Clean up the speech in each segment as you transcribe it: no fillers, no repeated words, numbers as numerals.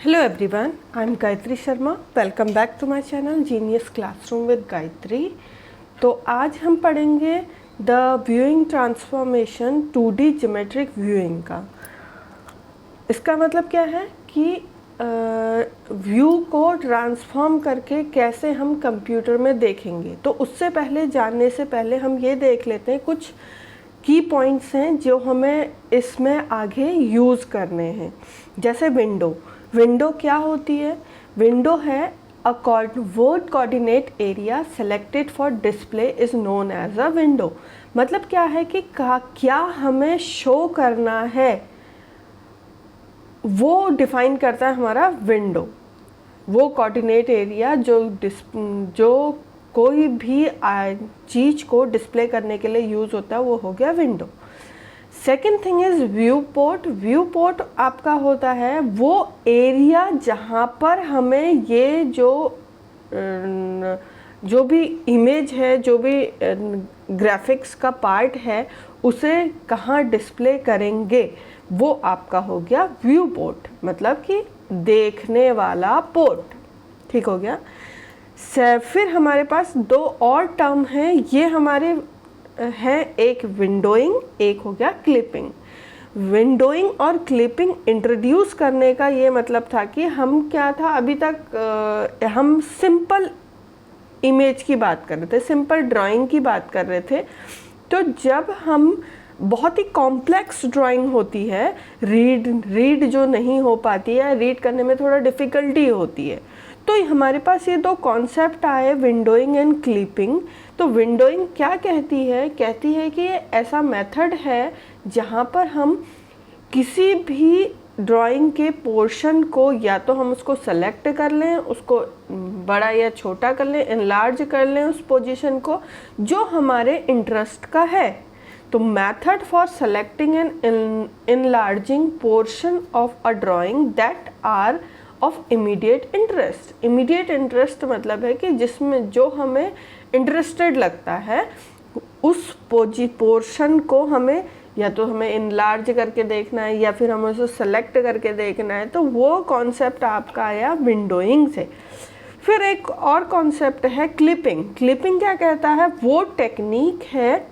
Hello everyone, I am Gayatri Sharma. Welcome back to my channel Genius Classroom with Gayatri. तो आज हम पढ़ेंगे the viewing transformation 2D geometric viewing का। इसका मतलब क्या है कि व्यू को ट्रांसफॉर्म करके कैसे हम कंप्यूटर में देखेंगे। तो उससे पहले जानने से पहले हम ये देख लेते हैं कुछ की पॉइंट्स हैं जो हमें इसमें आगे यूज़ करने हैं। जैसे विंडो क्या होती है? विंडो है a world coordinate area selected for display is known as a window. मतलब क्या है कि क्या हमें शो करना है वो डिफाइन करता है हमारा विंडो। वो कोऑर्डिनेट एरिया जो कोई भी चीज़ को डिस्प्ले करने के लिए यूज़ होता है वो हो गया window. Second thing is view port आपका होता है वो एरिया जहाँ पर हमें ये जो भी इमेज है, जो भी ग्राफिक्स का पार्ट है उसे कहाँ डिस्प्ले करेंगे वो आपका हो गया व्यू पोर्ट, मतलब कि देखने वाला पोर्ट। ठीक हो गया। फिर हमारे पास दो और टर्म हैं, ये हमारे है एक विंडोइंग, एक हो गया क्लिपिंग। विंडोइंग और क्लिपिंग इंट्रोड्यूस करने का ये मतलब था कि हम क्या था, अभी तक हम सिंपल इमेज की बात कर रहे थे, सिंपल ड्राइंग की बात कर रहे थे। तो जब हम बहुत ही कॉम्प्लेक्स ड्राइंग होती है, रीड जो नहीं हो पाती है, रीड करने में थोड़ा डिफ़िकल्टी होती है, तो हमारे पास ये दो कॉन्सेप्ट आए, विंडोइंग एंड क्लिपिंग। तो विंडोइंग क्या कहती है कि ये ऐसा मेथड है जहाँ पर हम किसी भी ड्राइंग के पोर्शन को या तो हम उसको सेलेक्ट कर लें, उसको बड़ा या छोटा कर लें, इनलार्ज कर लें उस पोजीशन को जो हमारे इंटरेस्ट का है। तो method for selecting and enlarging portion of a drawing that are of immediate interest. Immediate interest मतलब है कि जिसमें जो हमें इंटरेस्टेड लगता है उस पोर्शन को हमें या तो हमें इनलार्ज करके देखना है या फिर हमें उसे सेलेक्ट करके देखना है। तो वो कॉन्सेप्ट आपका आया विंडोइंग से। फिर एक और कॉन्सेप्ट है क्लिपिंग। क्लिपिंग क्या कहता है? वो टेक्निक है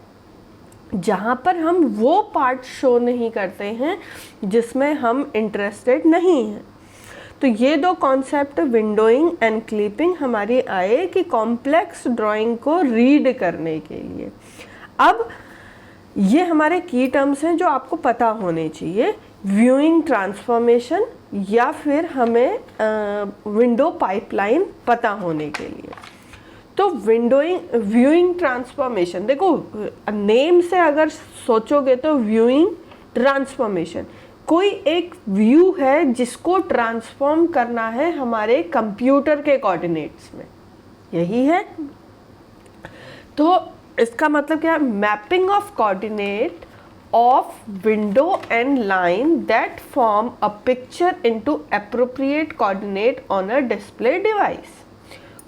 जहाँ पर हम वो पार्ट शो नहीं करते हैं जिसमें हम इंटरेस्टेड नहीं हैं। तो ये दो कॉन्सेप्ट विंडोइंग एंड क्लिपिंग हमारी आए कि कॉम्प्लेक्स ड्राइंग को रीड करने के लिए। अब ये हमारे की टर्म्स हैं जो आपको पता होने चाहिए, व्यूइंग ट्रांसफॉर्मेशन या फिर हमें विंडो पाइपलाइन पता होने के लिए। तो व्यूइंग ट्रांसफॉर्मेशन, देखो नेम से अगर सोचोगे तो व्यूइंग ट्रांसफॉर्मेशन कोई एक व्यू है जिसको ट्रांसफॉर्म करना है हमारे कंप्यूटर के कोऑर्डिनेट्स में, यही है। तो इसका मतलब क्या है? Mapping of coordinate of window and line that form a picture into appropriate coordinate on a display device.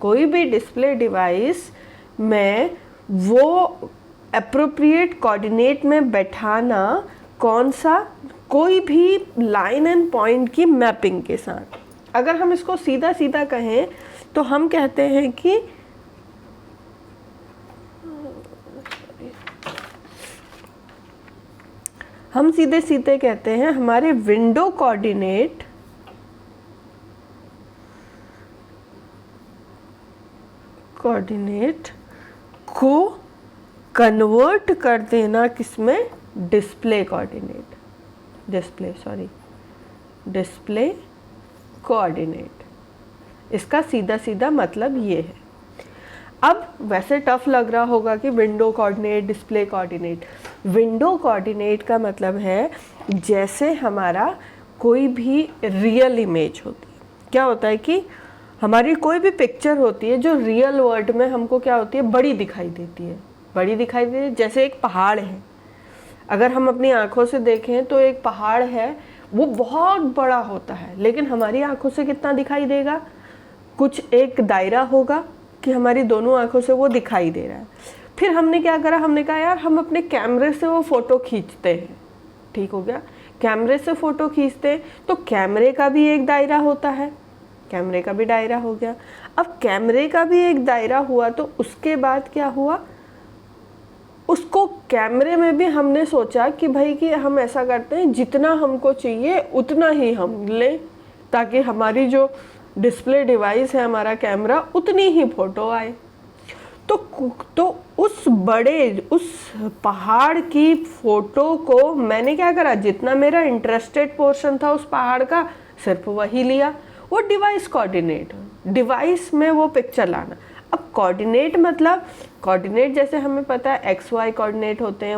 कोई भी डिस्प्ले डिवाइस में वो एप्रोप्रिएट कोऑर्डिनेट में बैठाना, कौन सा? कोई भी लाइन एंड पॉइंट की मैपिंग के साथ। अगर हम इसको सीधा सीधा कहें तो हम कहते हैं कि हम सीधे सीधे कहते हैं हमारे विंडो कोऑर्डिनेट को कन्वर्ट कर देना किसमें? Display coordinate. इसका सीधा सीधा मतलब ये है। अब वैसे टफ लग रहा होगा कि window coordinate, display coordinate. Window coordinate का मतलब है जैसे हमारा कोई भी रियल इमेज होती है। क्या होता है कि हमारी कोई भी पिक्चर होती है जो रियल वर्ल्ड में हमको क्या होती है? बड़ी दिखाई देती है। जैसे एक पहाड़ है, अगर हम अपनी आंखों से देखें तो एक पहाड़ है वो बहुत बड़ा होता है, लेकिन हमारी आंखों से कितना दिखाई देगा? कुछ एक दायरा होगा कि हमारी दोनों आंखों से वो दिखाई दे रहा है। फिर हमने क्या करा? हमने कहा यार हम अपने कैमरे से वो फ़ोटो खींचते हैं। ठीक हो गया। कैमरे से फ़ोटो खींचते हैं तो कैमरे का भी एक दायरा होता है, कैमरे का भी दायरा हो गया। अब कैमरे का भी एक दायरा हुआ तो उसके बाद क्या हुआ, उसको कैमरे में भी हमने सोचा कि भाई कि हम ऐसा करते हैं जितना हमको चाहिए उतना ही हम लें, ताकि हमारी जो डिस्प्ले डिवाइस है हमारा कैमरा उतनी ही फ़ोटो आए। तो उस पहाड़ की फ़ोटो को मैंने क्या करा, जितना मेरा इंटरेस्टेड पोर्शन था उस पहाड़ का सिर्फ वही लिया। वो डिवाइस कोऑर्डिनेट, डिवाइस में वो पिक्चर लाना। अब कोऑर्डिनेट मतलब, कोऑर्डिनेट जैसे हमें पता है एक्स वाई कोऑर्डिनेट होते हैं,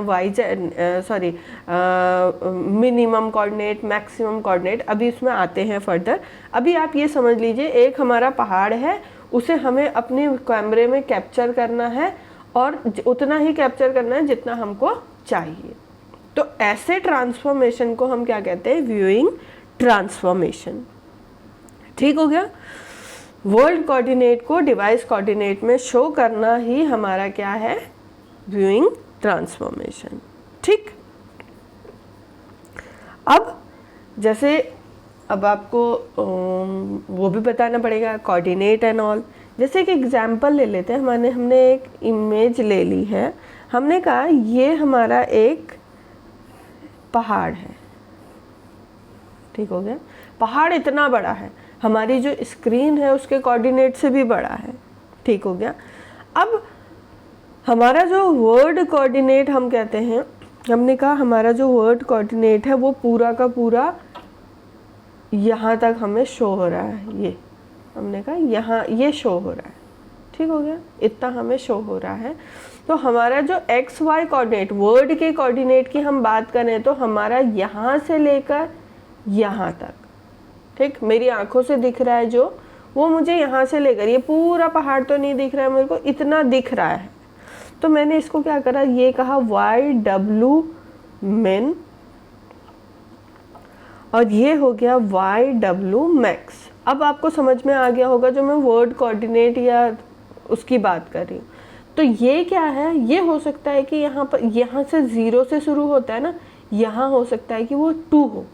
मिनिमम कोऑर्डिनेट, मैक्सिमम कोऑर्डिनेट, अभी इसमें आते हैं फर्दर। अभी आप ये समझ लीजिए एक हमारा पहाड़ है, उसे हमें अपने कैमरे में कैप्चर करना है और उतना ही कैप्चर करना है जितना हमको चाहिए। तो ऐसे ट्रांसफॉर्मेशन को हम क्या कहते हैं, व्यूइंग ट्रांसफॉर्मेशन। ठीक हो गया। वर्ल्ड कोऑर्डिनेट को डिवाइस कोऑर्डिनेट में शो करना ही हमारा क्या है, व्यूइंग ट्रांसफॉर्मेशन। ठीक। अब जैसे अब आपको वो भी बताना पड़ेगा कोऑर्डिनेट एंड ऑल। जैसे एक एग्जांपल ले लेते हैं, हमने एक इमेज ले ली है, हमने कहा ये हमारा एक पहाड़ है। ठीक हो गया। पहाड़ इतना बड़ा है, हमारी जो स्क्रीन है उसके कोऑर्डिनेट से भी बड़ा है। ठीक हो गया। अब हमारा जो वर्ड कोऑर्डिनेट हम कहते हैं, हमने कहा हमारा जो वर्ड कोऑर्डिनेट है वो पूरा का पूरा यहाँ तक हमें शो हो रहा है। ये हमने कहा यहाँ ये शो हो रहा है। ठीक हो गया, इतना हमें शो हो रहा है। तो हमारा जो एक्स वाई कोऑर्डिनेट, वर्ड के कोऑर्डिनेट की हम बात करें तो हमारा यहाँ से लेकर यहाँ तक, ठीक, मेरी आंखों से दिख रहा है जो, वो मुझे यहाँ से लेकर, ये पूरा पहाड़ तो नहीं दिख रहा है मेरे को, इतना दिख रहा है। तो मैंने इसको क्या करा, ये कहा वाई डब्ल्यू मिन, और ये हो गया वाई डब्ल्यू मैक्स। अब आपको समझ में आ गया होगा जो मैं वर्ड कोऑर्डिनेट या उसकी बात कर रही हूँ। तो ये क्या है, ये हो सकता है कि यहाँ पर, यहाँ से 0 से शुरू होता है ना, यहाँ हो सकता है कि वो 2 हो,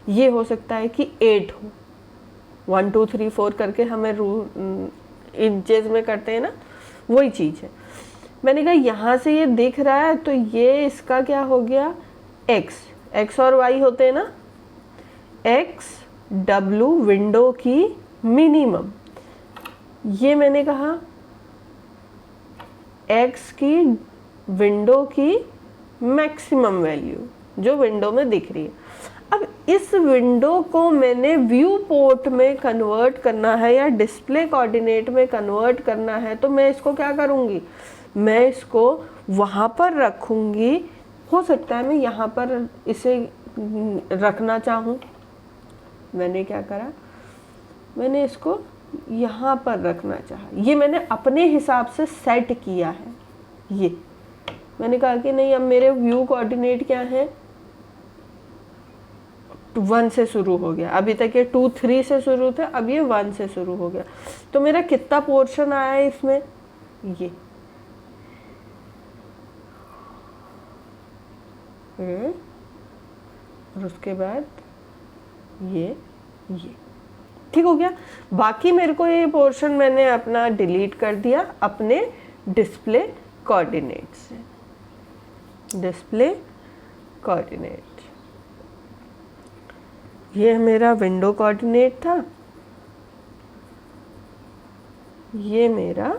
ये हो सकता है कि 8 हो। 1 2 3 4 करके हमें इंचेस में करते हैं ना, वही चीज़ है। मैंने कहा यहाँ से ये दिख रहा है तो ये इसका क्या हो गया, एक्स और वाई होते हैं ना, एक्स डब्ल्यू विंडो की मिनिमम, ये मैंने कहा एक्स की विंडो की मैक्सिमम वैल्यू जो विंडो में दिख रही है। अब इस विंडो को मैंने व्यू पोर्ट में कन्वर्ट करना है या डिस्प्ले कोऑर्डिनेट में कन्वर्ट करना है, तो मैं इसको क्या करूँगी, मैं इसको वहाँ पर रखूँगी। हो सकता है मैं यहाँ पर इसे रखना चाहूँ, मैंने क्या करा, मैंने इसको यहाँ पर रखना चाहा, ये मैंने अपने हिसाब से सेट किया है। ये मैंने कहा कि नहीं, अब मेरे व्यू कोऑर्डिनेट क्या है, 1 से शुरू हो गया, अभी तक ये 2 3 से शुरू थे, अब ये 1 से शुरू हो गया। तो मेरा कितना पोर्शन आया है इसमें, ये और उसके बाद ये ठीक हो गया। बाकी मेरे को ये पोर्शन मैंने अपना डिलीट कर दिया अपने डिस्प्ले कोऑर्डिनेट से। डिस्प्ले कोऑर्डिनेट, ये मेरा विंडो कोऑर्डिनेट था, ये मेरा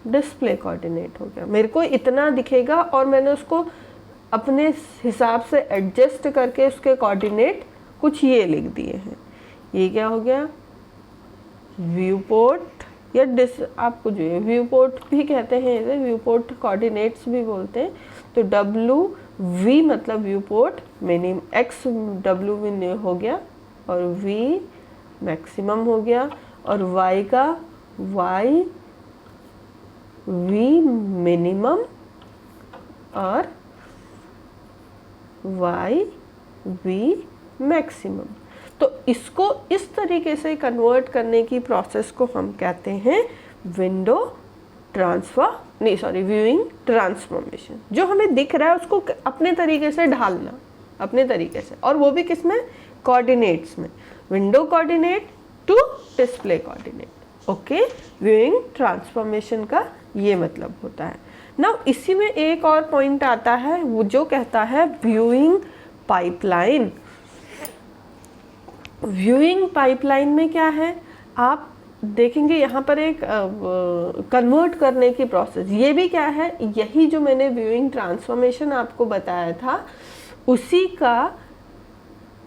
डिस्प्ले कोऑर्डिनेट हो गया। मेरे को इतना दिखेगा और मैंने उसको अपने हिसाब से एडजस्ट करके उसके कोऑर्डिनेट कुछ ये लिख दिए हैं। ये क्या हो गया, व्यू पोर्ट या आप कुछ व्यू पोर्ट भी कहते हैं, इसे व्यू पोर्ट कोऑर्डिनेट्स भी बोलते हैं। तो डब्ल्यू वी मतलब view port minimum, x W we हो गया और वी मैक्सिमम हो गया, और वाई का वाई वी मिनिमम और वाई वी मैक्सिमम। तो इसको इस तरीके से कन्वर्ट करने की प्रोसेस को हम कहते हैं व्यूइंग ट्रांसफॉर्मेशन। जो हमें दिख रहा है उसको अपने तरीके से ढालना, अपने तरीके से, और वो भी किस में, कोऑर्डिनेट्स में, window coordinate to display coordinate. Okay, viewing transformation का ये मतलब होता है। नाउ इसी में एक और पॉइंट आता है वो जो कहता है व्यूइंग पाइपलाइन। व्यूइंग पाइपलाइन में क्या है, आप देखेंगे यहाँ पर एक कन्वर्ट करने की प्रोसेस, ये भी क्या है, यही जो मैंने व्यूइंग ट्रांसफॉर्मेशन आपको बताया था उसी का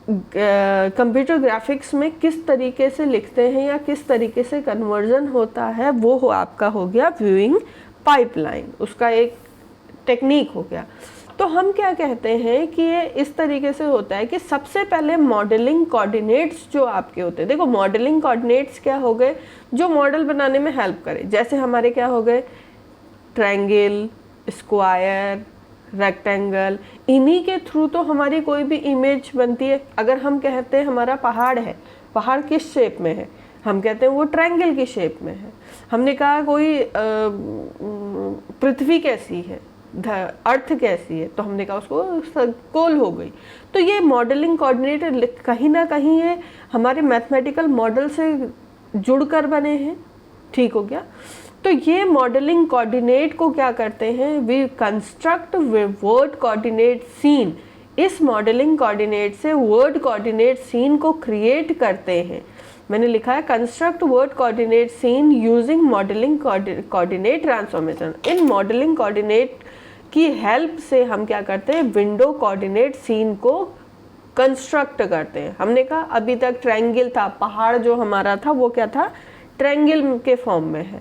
कंप्यूटर ग्राफिक्स में किस तरीके से लिखते हैं या किस तरीके से कन्वर्जन होता है, वो आपका हो गया व्यूइंग पाइपलाइन, उसका एक टेक्निक हो गया। तो हम क्या कहते हैं कि ये इस तरीके से होता है कि सबसे पहले मॉडलिंग कोऑर्डिनेट्स जो आपके होते हैं, देखो मॉडलिंग कोऑर्डिनेट्स क्या हो गए, जो मॉडल बनाने में हेल्प करे, जैसे हमारे क्या हो गए, ट्रायंगल, स्क्वायर, रेक्टेंगल, इन्हीं के थ्रू तो हमारी कोई भी इमेज बनती है। अगर हम कहते हैं हमारा पहाड़ है, पहाड़ किस शेप में है, हम कहते हैं वो ट्रायंगल की शेप में है। हमने कहा कोई पृथ्वी कैसी है, अर्थ कैसी है, तो हमने कहा उसको गोल हो गई। तो ये मॉडलिंग कोऑर्डिनेट कहीं ना कहीं ये हमारे मैथमेटिकल मॉडल से जुड़कर बने हैं, ठीक हो गया। तो ये मॉडलिंग कोऑर्डिनेट को क्या करते हैं, we construct world coordinate scene, इस मॉडलिंग कोऑर्डिनेट से वर्ड कोऑर्डिनेट सीन को क्रिएट करते हैं। मैंने लिखा है construct world coordinate scene using modelling coordinate transformation. इन मॉडलिंग कोऑर्डिनेट की हेल्प से हम क्या करते हैं, विंडो कोऑर्डिनेट सीन को कंस्ट्रक्ट करते हैं। हमने कहा अभी तक ट्रायंगल था, पहाड़ जो हमारा था वो क्या था, ट्रायंगल के फॉर्म में है,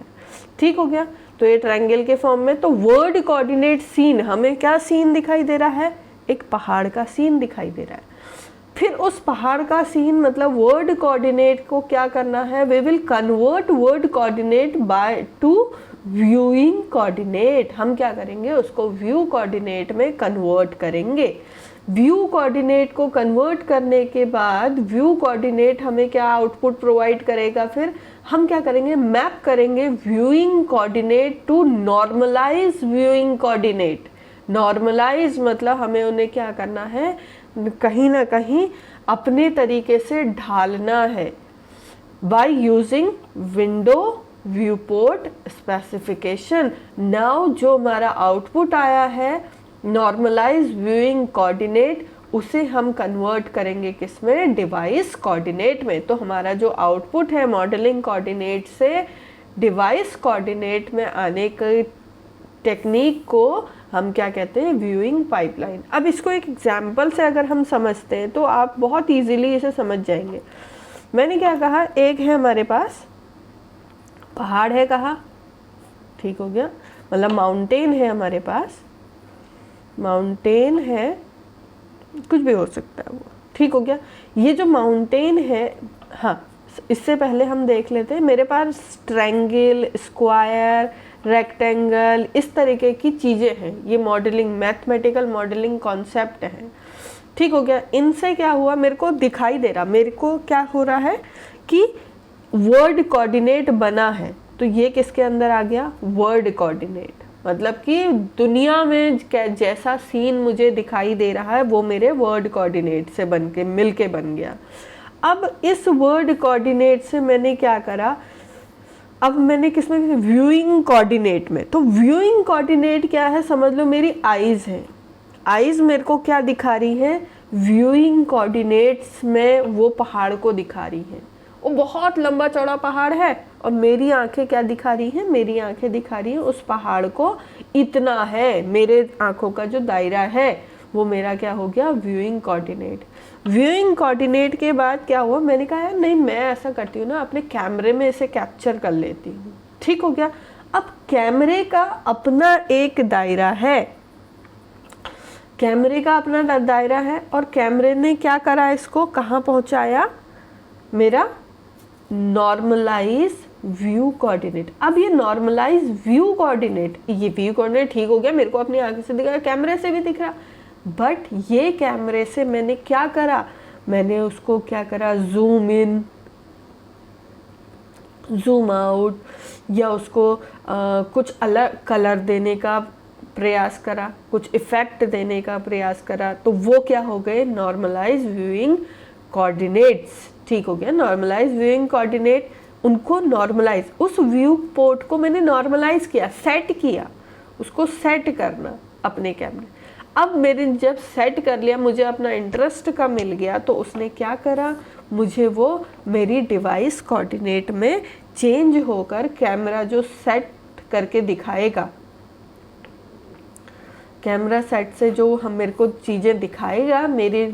ठीक हो गया। तो ये ट्रायंगल के फॉर्म में, तो वर्ड कोऑर्डिनेट सीन, हमें क्या सीन दिखाई दे रहा है, एक पहाड़ का सीन दिखाई दे रहा है। फिर उस पहाड़ का सीन मतलब वर्ड कोऑर्डिनेट को क्या करना है, we will convert world coordinate by to viewing coordinate. हम क्या करेंगे, उसको व्यू कोऑर्डिनेट में कन्वर्ट करेंगे। व्यू कोऑर्डिनेट को कन्वर्ट करने के बाद व्यू कोऑर्डिनेट हमें क्या आउटपुट प्रोवाइड करेगा, फिर हम क्या करेंगे, मैप करेंगे viewing coordinate to normalise viewing coordinate. Normalise मतलब हमें उन्हें क्या करना है, कहीं ना कहीं अपने तरीके से ढालना है, by using window view port specification. Now जो हमारा आउटपुट आया है नॉर्मलाइज व्यूइंग कोऑर्डिनेट, उसे हम कन्वर्ट करेंगे किसमें, डिवाइस कोऑर्डिनेट में। तो हमारा जो आउटपुट है मॉडलिंग कोऑर्डिनेट से डिवाइस कोऑर्डिनेट में आने की टेक्निक को हम क्या कहते हैं, व्यूइंग पाइपलाइन। अब इसको एक एग्जांपल से अगर हम समझते हैं तो आप बहुत इजीली इसे समझ जाएंगे। मैंने क्या कहा, एक है हमारे पास पहाड़ है, कहा ठीक हो गया, मतलब माउंटेन है हमारे पास, माउंटेन है, कुछ भी हो सकता है वो, ठीक हो गया। ये जो माउंटेन है, हाँ इससे पहले हम देख लेते हैं, मेरे पास ट्रायंगल, स्क्वायर, रेक्टेंगल, इस तरीके की चीज़ें हैं। ये मॉडलिंग, मैथमेटिकल मॉडलिंग कॉन्सेप्ट है, ठीक हो गया। इनसे क्या हुआ, मेरे को दिखाई दे रहा, मेरे को क्या हो रहा है कि वर्ड कोऑर्डिनेट बना है। तो ये किसके अंदर आ गया, वर्ड कोऑर्डिनेट, मतलब कि दुनिया में जैसा सीन मुझे दिखाई दे रहा है वो मेरे वर्ड कोऑर्डिनेट से बन के मिल के बन गया। अब इस वर्ड कोऑर्डिनेट से मैंने क्या करा, अब मैंने किसमें, व्यूइंग कोऑर्डिनेट में। तो व्यूइंग कोऑर्डिनेट क्या है, समझ लो मेरी आईज है, आईज मेरे को क्या दिखा रही है, व्यूइंग कोऑर्डिनेट्स में वो पहाड़ को दिखा रही है। वो बहुत लंबा चौड़ा पहाड़ है और मेरी आंखें क्या दिखा रही हैं, मेरी आंखें दिखा रही हैं उस पहाड़ को इतना है, मेरे आंखों का जो दायरा है वो मेरा क्या हो गया, व्यूइंग कोऑर्डिनेट। व्यूइंग कोऑर्डिनेट के बाद क्या हुआ, मैंने कहा यार नहीं, मैं ऐसा करती हूँ ना, अपने कैमरे में इसे कैप्चर कर लेती हूँ, ठीक हो गया। अब कैमरे का अपना एक दायरा है, कैमरे का अपना दायरा है, और कैमरे ने क्या करा, इसको कहाँ पहुँचाया, मेरा नॉर्मलाइज व्यू कोऑर्डिनेट। अब ये नॉर्मलाइज व्यू कोऑर्डिनेट, ये व्यू कोऑर्डिनेट ठीक हो गया, मेरे को अपनी आंखें से दिख रहा, कैमरे से भी दिख रहा, बट ये कैमरे से मैंने क्या करा, मैंने उसको क्या करा, जूम इन, जूम आउट, या उसको कुछ अलग कलर देने का प्रयास करा, कुछ इफ़ेक्ट देने का प्रयास करा, तो वो क्या हो गए, नॉर्मलाइज व्यूइंग कोऑर्डिनेट्स। ठीक हो गया, नॉर्मलाइज व्यूइंग कोऑर्डिनेट, उनको नॉर्मलाइज, उस व्यू पोर्ट को मैंने नॉर्मलाइज किया, सेट किया, उसको सेट करना अपने कैमरे। अब मेरे जब सेट कर लिया, मुझे अपना इंटरेस्ट का मिल गया, तो उसने क्या करा, मुझे वो मेरी डिवाइस कोऑर्डिनेट में चेंज होकर कैमरा जो सेट करके दिखाएगा, कैमरा सेट से जो हम मेरे को चीज़ें दिखाएगा मेरी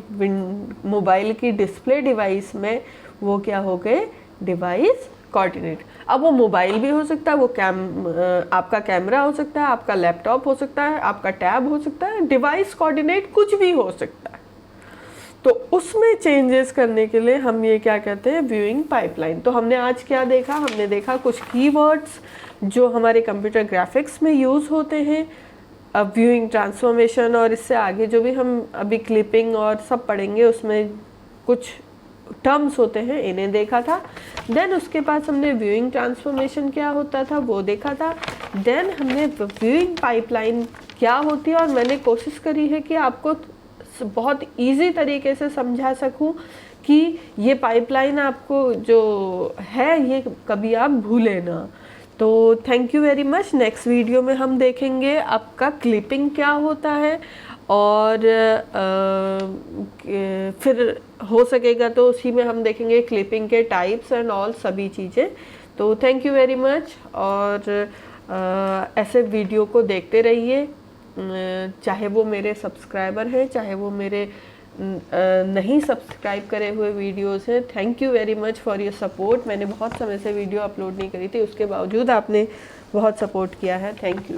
मोबाइल की डिस्प्ले डिवाइस में, वो क्या हो गए, डिवाइस कोऑर्डिनेट। अब वो मोबाइल भी हो सकता है, वो आपका कैमरा हो सकता है, आपका लैपटॉप हो सकता है, आपका टैब हो सकता है, डिवाइस कोऑर्डिनेट कुछ भी हो सकता है। तो उसमें चेंजेस करने के लिए हम ये क्या कहते हैं, व्यूइंग पाइपलाइन। तो हमने आज क्या देखा, हमने देखा कुछ कीवर्ड्स जो हमारे कंप्यूटर ग्राफिक्स में यूज़ होते हैं, अब व्यूइंग ट्रांसफॉर्मेशन, और इससे आगे जो भी हम अभी क्लिपिंग और सब पढ़ेंगे उसमें कुछ टर्म्स होते हैं, इन्हें देखा था। देन उसके पास हमने व्यूइंग ट्रांसफॉर्मेशन क्या होता था वो देखा था। देन हमने व्यूइंग पाइपलाइन क्या होती है, और मैंने कोशिश करी है कि आपको बहुत इजी तरीके से समझा सकूं कि ये पाइपलाइन आपको जो है ये कभी आप भूलें ना। तो thank you very much. Next video में हम देखेंगे आपका क्लिपिंग क्या होता है, और फिर हो सकेगा तो उसी में हम देखेंगे क्लिपिंग के टाइप्स एंड ऑल सभी चीज़ें। तो थैंक यू वेरी मच, और ऐसे वीडियो को देखते रहिए, चाहे वो मेरे सब्सक्राइबर हैं, चाहे वो मेरे नहीं सब्सक्राइब करे हुए वीडियोस हैं। Thank you very much for your support. मैंने बहुत समय से वीडियो अपलोड नहीं करी थी, उसके बावजूद आपने बहुत सपोर्ट किया है, थैंक यू।